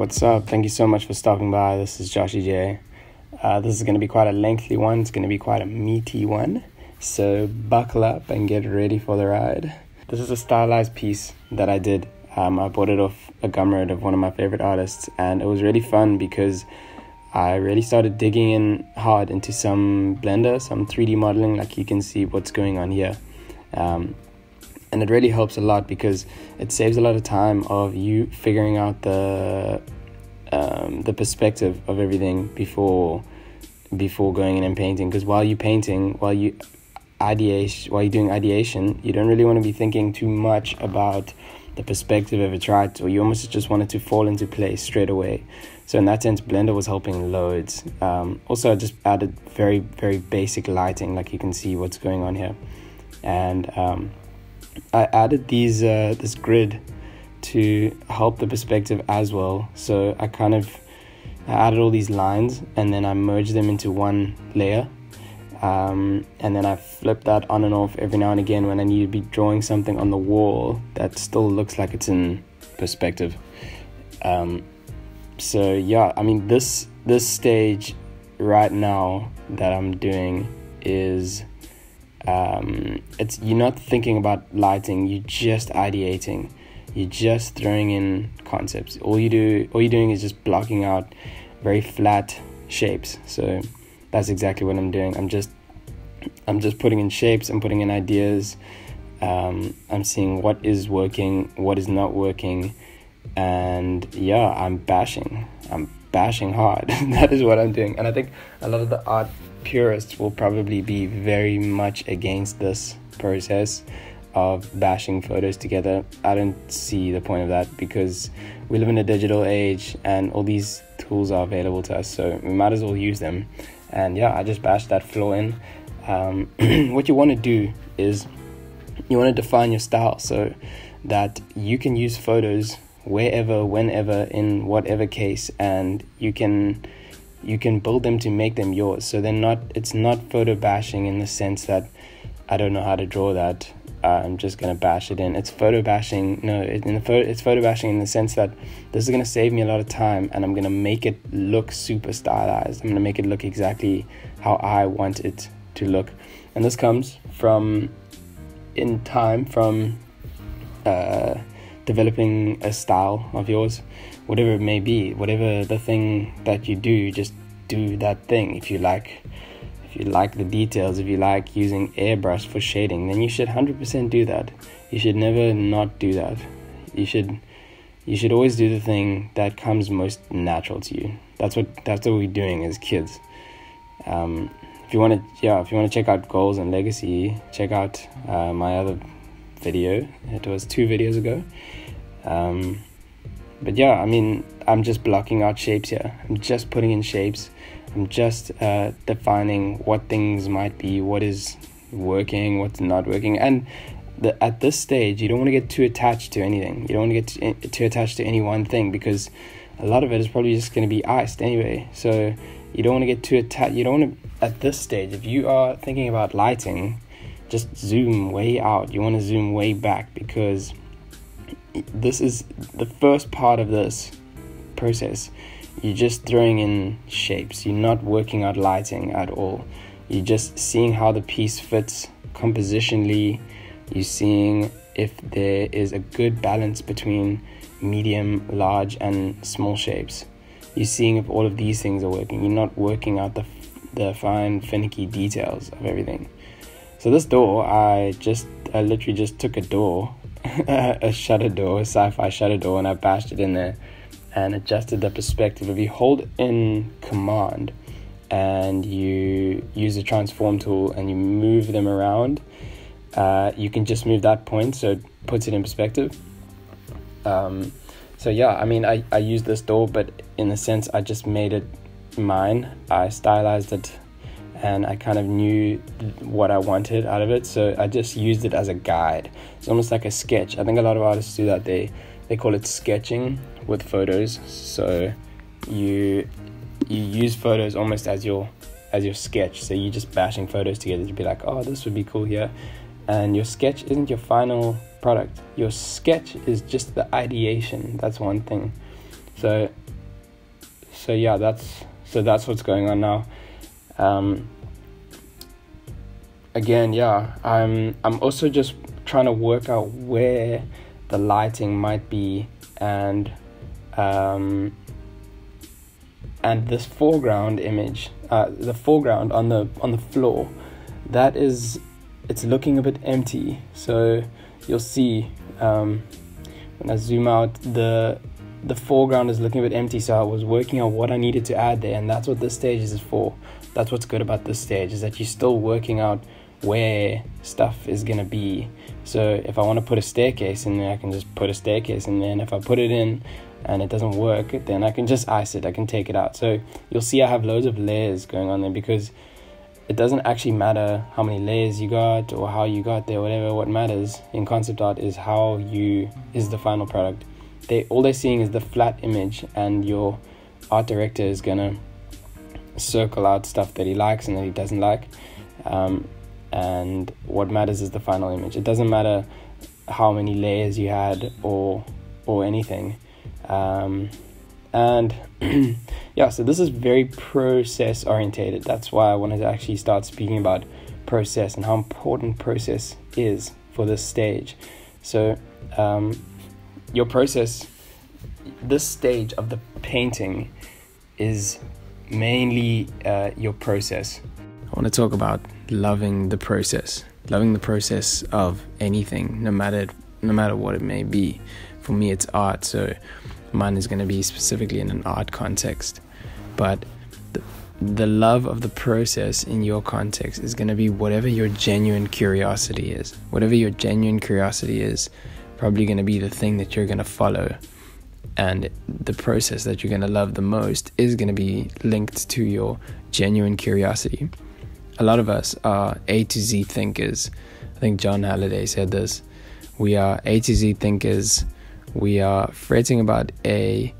What's up? Thank you so much for stopping by. This is Joshy J. This is going to be quite a lengthy one. It's going to be quite a meaty one. So buckle up and get ready for the ride. This is a stylized piece that I did. I bought it off a Gumroad of one of my favorite artists, and it was really fun because I really started digging in hard into some Blender, some 3D modeling, like you can see what's going on here. And it really helps a lot because it saves a lot of time of you figuring out the perspective of everything before going in and painting. Because while you're painting, while you're doing ideation, you don't really want to be thinking too much about the perspective of it, right? Or you almost just want it to fall into place straight away. So in that sense, Blender was helping loads. Also, I just added very, very basic lighting, like you can see what's going on here. And I added this grid to help the perspective as well. So I added all these lines and then I merged them into one layer. And then I flip that on and off every now and again when I need to be drawing something on the wall that still looks like it's in perspective. So yeah, I mean, this stage right now that I'm doing is you're not thinking about lighting, you're just ideating, you're just throwing in concepts. All you're doing is just blocking out very flat shapes. So that's exactly what I'm doing. I'm just putting in shapes, I'm putting in ideas, I'm seeing what is working, what is not working, and yeah, I'm bashing hard. That is what I'm doing. And I think a lot of the art purists will probably be very much against this process of bashing photos together. I don't see the point of that because we live in a digital age and all these tools are available to us, so we might as well use them. And yeah, I just bashed that floor in. What you want to do is you want to define your style so that you can use photos wherever, whenever, in whatever case, and you can build them to make them yours. So it's not photo bashing in the sense that I don't know how to draw that, I'm just gonna bash it in. It's photo bashing. No, it's photo bashing in the sense that this is gonna save me a lot of time, and I'm gonna make it look super stylized. I'm gonna make it look exactly how I want it to look. And this comes from developing a style of yours, whatever it may be, whatever the thing that you do, just do that thing. If you like the details, if you like using airbrush for shading, then you should 100% do that. You should never not do that. You should always do the thing that comes most natural to you. That's what we're doing as kids. If you want to check out goals and legacy, check out my other video. It was 2 videos ago. But yeah, I mean, I'm just blocking out shapes here. I'm just putting in shapes. I'm just defining what things might be, what is working, what's not working. And at this stage, you don't want to get too attached to anything. You don't want to get too attached to any one thing, because a lot of it is probably just going to be iced anyway. So you don't want to get too attached. You don't want to, at this stage, if you are thinking about lighting, just zoom way out. You want to zoom way back, because this is the first part of this process. You're just throwing in shapes. You're not working out lighting at all. You're just seeing how the piece fits compositionally. You're seeing if there is a good balance between medium, large, and small shapes. You're seeing if all of these things are working. You're not working out the fine, finicky details of everything. So this door, I literally just took a door, a shutter door, a sci-fi shutter door, and I bashed it in there and adjusted the perspective. If you hold in Command and you use the transform tool and you move them around, you can just move that point, so it puts it in perspective. So yeah, I mean, I used this door, but in a sense, I just made it mine. I stylized it, and I kind of knew what I wanted out of it, so I just used it as a guide. It's almost like a sketch. I think a lot of artists do that. They call it sketching with photos. So you use photos almost as your sketch. So you're just bashing photos together to be like, oh, this would be cool here. And your sketch isn't your final product. Your sketch is just the ideation. That's one thing. So yeah, that's what's going on now. Again, yeah, I'm also just trying to work out where the lighting might be, and this foreground image, the foreground on the floor, it's looking a bit empty. So you'll see when I zoom out, the foreground is looking a bit empty. So I was working out what I needed to add there, and that's what this stage is for. That's what's good about this stage, is that you're still working out where stuff is gonna be. So if I want to put a staircase in there, I can just put a staircase in there, and if I put it in and it doesn't work, then I can just ice it, I can take it out. So you'll see I have loads of layers going on there, because it doesn't actually matter how many layers you got or how you got there, whatever. What matters in concept art is is the final product. All they're seeing is the flat image, and your art director is gonna circle out stuff that he likes and that he doesn't like, and what matters is the final image. It doesn't matter how many layers you had or anything. And yeah, so this is very process orientated. That's why I wanted to actually start speaking about process and how important process is for this stage. So your process, this stage of the painting, is mainly your process. I want to talk about loving the process of anything, no matter what it may be. For me, it's art, so mine is going to be specifically in an art context. But the love of the process in your context is going to be whatever your genuine curiosity is. Whatever your genuine curiosity is, probably going to be the thing that you're going to follow. And the process that you're going to love the most is going to be linked to your genuine curiosity. A lot of us are A to Z thinkers. I think John Halliday said this. We are A to Z thinkers. We are fretting about A,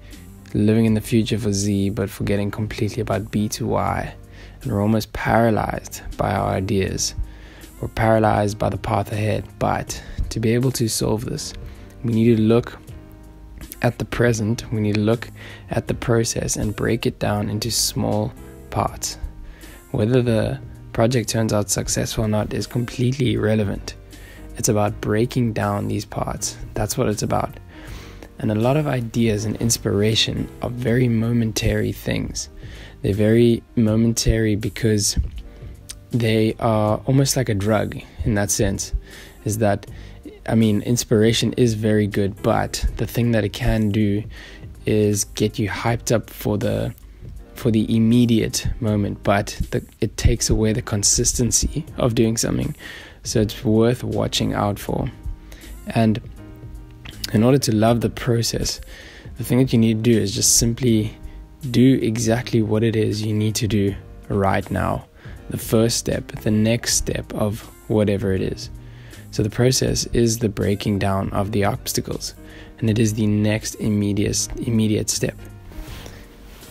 living in the future for Z, but forgetting completely about B to Y. And we're almost paralyzed by our ideas. We're paralyzed by the path ahead. But to be able to solve this, we need to look at the present. We need to look at the process and break it down into small parts. Whether the project turns out successful or not is completely irrelevant. It's about breaking down these parts. That's what it's about. And a lot of ideas and inspiration are very momentary things. They're very momentary because they are almost like a drug in that sense. Is that, I mean, inspiration is very good, but the thing that it can do is get you hyped up for the immediate moment, but it takes away the consistency of doing something. So it's worth watching out for. And in order to love the process, the thing that you need to do is just simply do exactly what it is you need to do right now. The first step, the next step of whatever it is. So the process is the breaking down of the obstacles, and it is the next immediate step.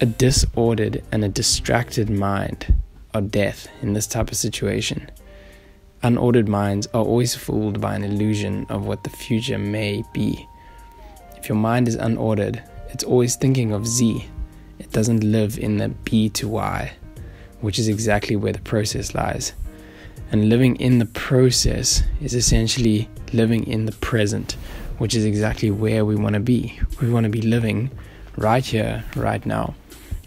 A disordered and a distracted mind are death in this type of situation. Unordered minds are always fooled by an illusion of what the future may be. If your mind is unordered, it's always thinking of Z. It doesn't live in the B to Y, which is exactly where the process lies. And living in the process is essentially living in the present, which is exactly where we want to be. We want to be living right here, right now.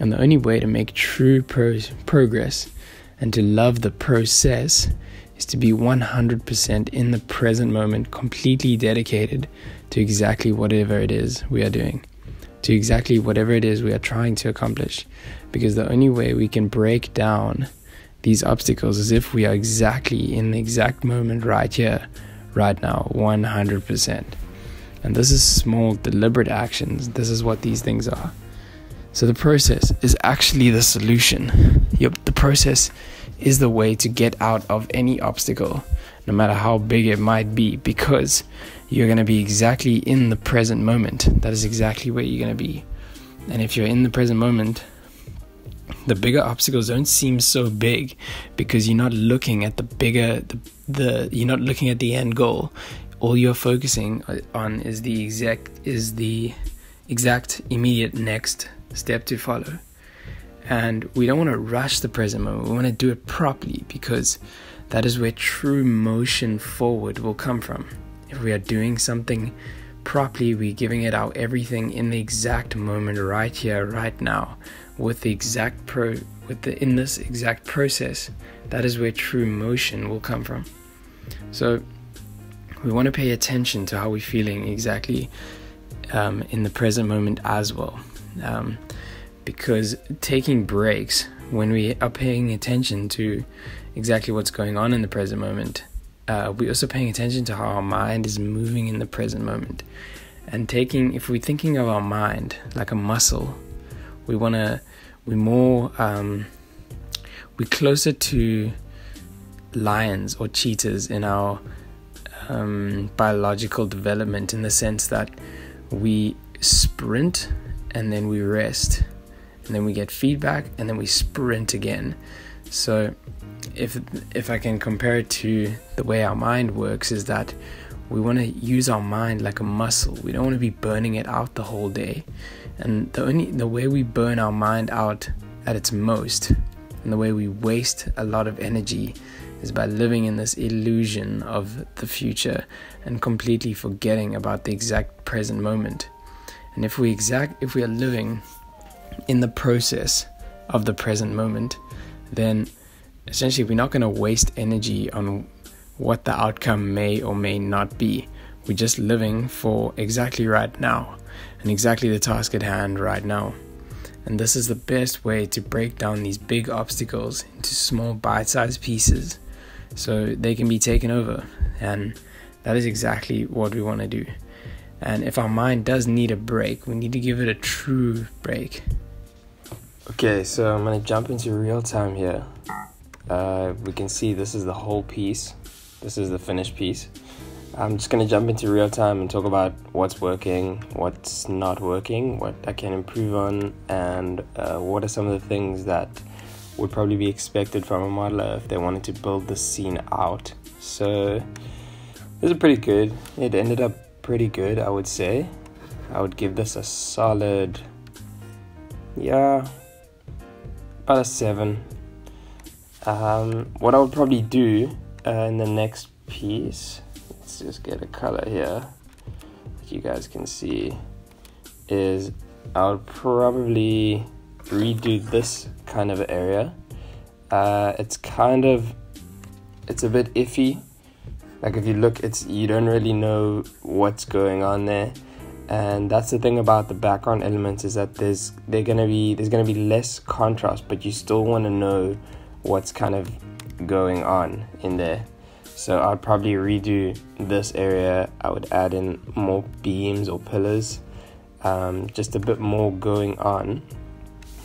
And the only way to make true progress and to love the process is to be 100% in the present moment, completely dedicated to exactly whatever it is we are doing, to exactly whatever it is we are trying to accomplish. Because the only way we can break down these obstacles is if we are exactly in the exact moment right here, right now, 100%. And this is small, deliberate actions. This is what these things are. So the process is actually the solution. The process is the way to get out of any obstacle, no matter how big it might be, because you're going to be exactly in the present moment. That is exactly where you're going to be. And if you're in the present moment, the bigger obstacles don't seem so big, because you're not looking at you're not looking at the end goal. All you're focusing on is the exact immediate next step to follow. And we don't want to rush the present moment. We want to do it properly, because that is where true motion forward will come from. If we are doing something properly, we're giving it our everything in the exact moment, right here, right now, with the exact in this exact process. That is where true motion will come from. So we want to pay attention to how we're feeling exactly in the present moment as well, because taking breaks when we are paying attention to exactly what's going on in the present moment, we're also paying attention to how our mind is moving in the present moment. And if we're thinking of our mind like a muscle, we're closer to lions or cheetahs in our biological development, in the sense that we sprint and then we rest, and then we get feedback, and then we sprint again. So if I can compare it to the way our mind works, is that we want to use our mind like a muscle. We don't want to be burning it out the whole day. And the way we burn our mind out at its most, and the way we waste a lot of energy, is by living in this illusion of the future and completely forgetting about the exact present moment. And if we are living in the process of the present moment, then essentially we're not going to waste energy on what the outcome may or may not be. We're just living for exactly right now, and exactly the task at hand right now. And this is the best way to break down these big obstacles into small bite-sized pieces, so they can be taken over. And that is exactly what we want to do. And if our mind does need a break, we need to give it a true break. Okay, so I'm going to jump into real time here. We can see this is the whole piece. This is the finished piece. I'm just going to jump into real time and talk about what's working, what's not working, what I can improve on, and what are some of the things that would probably be expected from a modeler if they wanted to build the scene out. So this is pretty good. It ended up pretty good, I would say. I would give this a solid, about a 7. What I would probably do in the next piece, let's just get a color here that you guys can see, is I would probably redo this kind of area. It's a bit iffy. Like if you look, you don't really know what's going on there. And that's the thing about the background elements, is that there's gonna be less contrast, but you still want to know what's kind of going on in there. So I'd probably redo this area. I would add in more beams or pillars, just a bit more going on.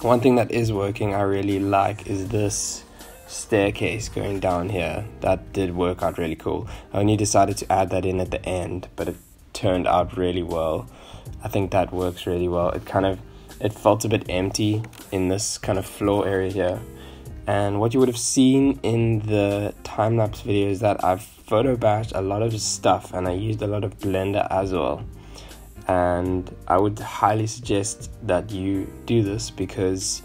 One thing that is working I really like is this staircase going down here. That did work out really cool. I only decided to add that in at the end, but it turned out really well. I think that works really well. It felt a bit empty in this kind of floor area here. And what you would have seen in the time-lapse video is that I've photo bashed a lot of stuff, and I used a lot of Blender as well. And I would highly suggest that you do this, because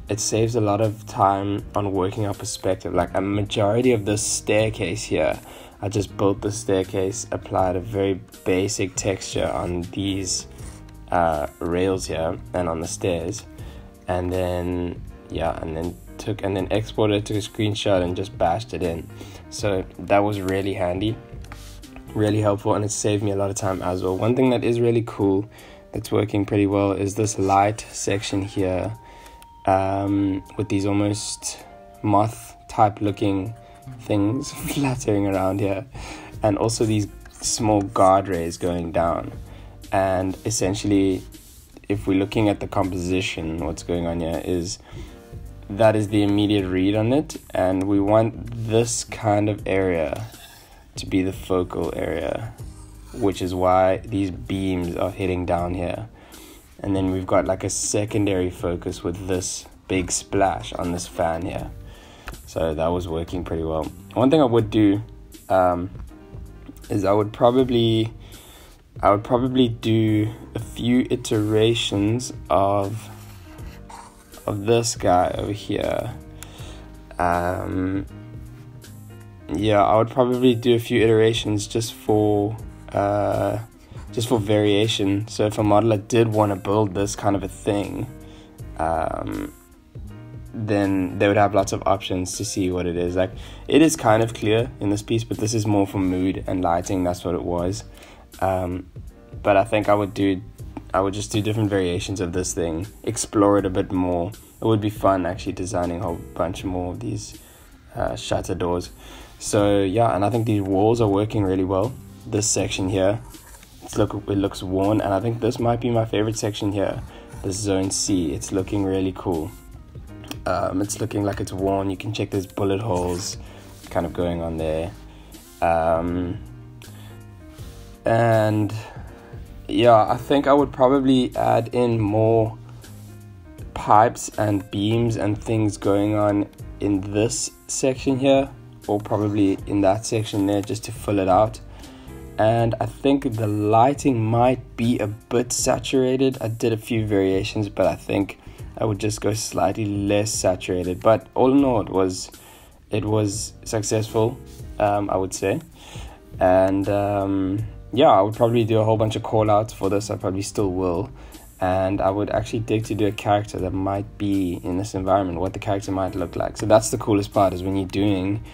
it saves a lot of time on working out perspective. Like a majority of this staircase here, I just built the staircase, applied a very basic texture on these rails here and on the stairs, and then exported it, took a screenshot and just bashed it in. So that was really handy, really helpful, and it saved me a lot of time as well. One thing that is really cool that's working pretty well is this light section here, with these almost moth type looking things fluttering around here, and also these small guardrays going down. And essentially, if we're looking at the composition, what's going on here is that is the immediate read on it, and we want this kind of area to be the focal area, which is why these beams are hitting down here. And then we've got like a secondary focus with this big splash on this fan here. So that was working pretty well. One thing I would do is I would probably do a few iterations of of this guy over here, yeah, I would probably do a few iterations just for variation. So if a modeler did want to build this kind of a thing, then they would have lots of options to see what it is. Like, it is kind of clear in this piece, but this is more for mood and lighting. That's what it was. But I think I would just do different variations of this thing, explore it a bit more. It would be fun actually designing a whole bunch more of these shutter doors. So yeah, and I think these walls are working really well. This section here, it looks worn, and I think this might be my favorite section here, this zone C. It's looking really cool. It's looking like it's worn. You can check there's bullet holes kind of going on there. And yeah, I think I would probably add in more pipes and beams and things going on in this section here, or probably in that section there, just to fill it out. And I think the lighting might be a bit saturated. I did a few variations, but I think I would just go slightly less saturated. But all in all, it was successful, I would say. And yeah, I would probably do a whole bunch of call outs for this. I probably still will. And I would actually dig to do a character that might be in this environment, what the character might look like. So that's the coolest part, is when you're doing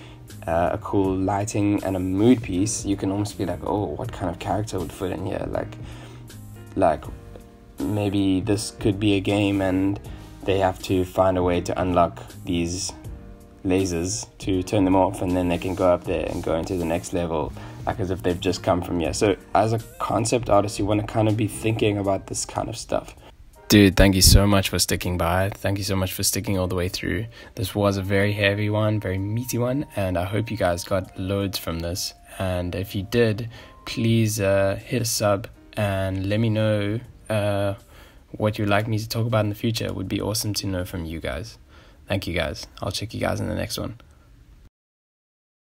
a cool lighting and a mood piece, you can almost be like, oh, what kind of character would fit in here? Like maybe this could be a game and they have to find a way to unlock these lasers to turn them off, and then they can go up there and go into the next level, like as if they've just come from here. So as a concept artist, you want to kind of be thinking about this kind of stuff. Dude, thank you so much for sticking by. Thank you so much for sticking all the way through. This was a very heavy one, very meaty one, and I hope you guys got loads from this. And if you did, please hit a sub and let me know what you'd like me to talk about in the future. It would be awesome to know from you guys. Thank you guys. I'll check you guys in the next one.